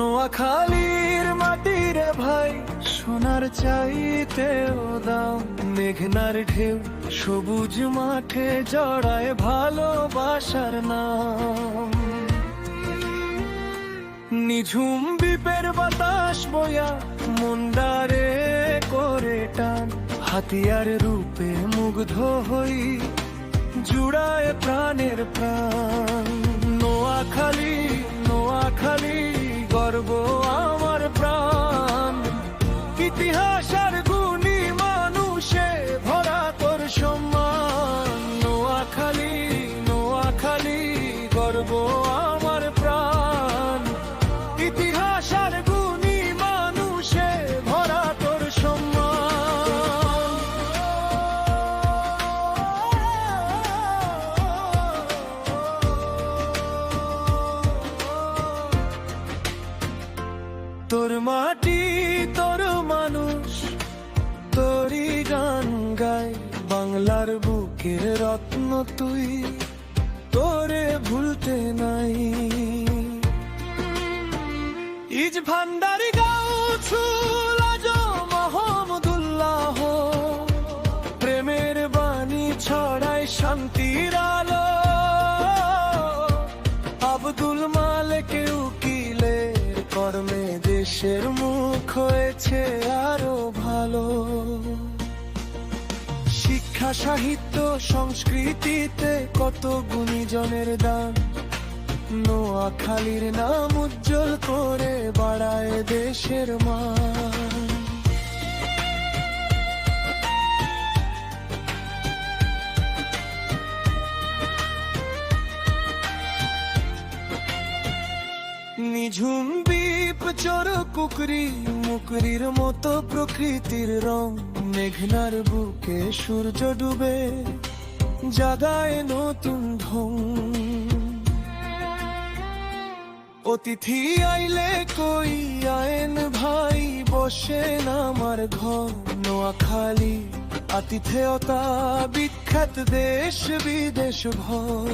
নোয়াখালীর মাটিরে ভাই সোনার চাইতেও দাম, মেঘনার ঢেউ সবুজ মাঠে জড়ায় ভালোবাসার নাম। নিঝুম দ্বীপের বাতাস বয়া মন্দারে করে টান, হাতিয়ার রূপে মুগ্ধ হই জুড়ায় প্রাণের প্রাণ। নোয়াখালী নোয়াখালী গর্ব আমার প্রাণ, ইতিহাস আর গুণী মানুষে ভরা তোর সম্মান। নোয়াখালী নোয়াখালী গর্ব আমার প্রাণ, ইতিহাস আর গুণী মানুষে ভরা তোর সম্মান। তোর মাটি তোর মানুষ তোরই গান গায়, বাংলার বুকের রত্ন তুই, তোরে ভুলতে নাই। ইজ ভান্ডারি গাউছুল আজ মাহমুদুল্লাহ, প্রেমের বাণী ছড়ায় শান্তির আলো। আব্দুল মালেক উকিলের কর্মে দেশের মুখ হয়েছে আরো ভালো। শিক্ষা সাহিত্য সংস্কৃতিতে কত গুণীজনের দান, নোয়াখালীর নাম উজ্জ্বল করে বাড়ায় দেশের মান। নিঝুম দ্বীপ চর কুকরি মুকরির মতো প্রকৃতির রং, মেঘনার বুকে সূর্য ডুবে জাগায় নতুন ঢং। অতিথি আইলে কই আয়েন ভাই বসেন আমার ঘর। নোয়াখালী আতিথেয়তা বিখ্যাত দেশ বিদেশ ভর।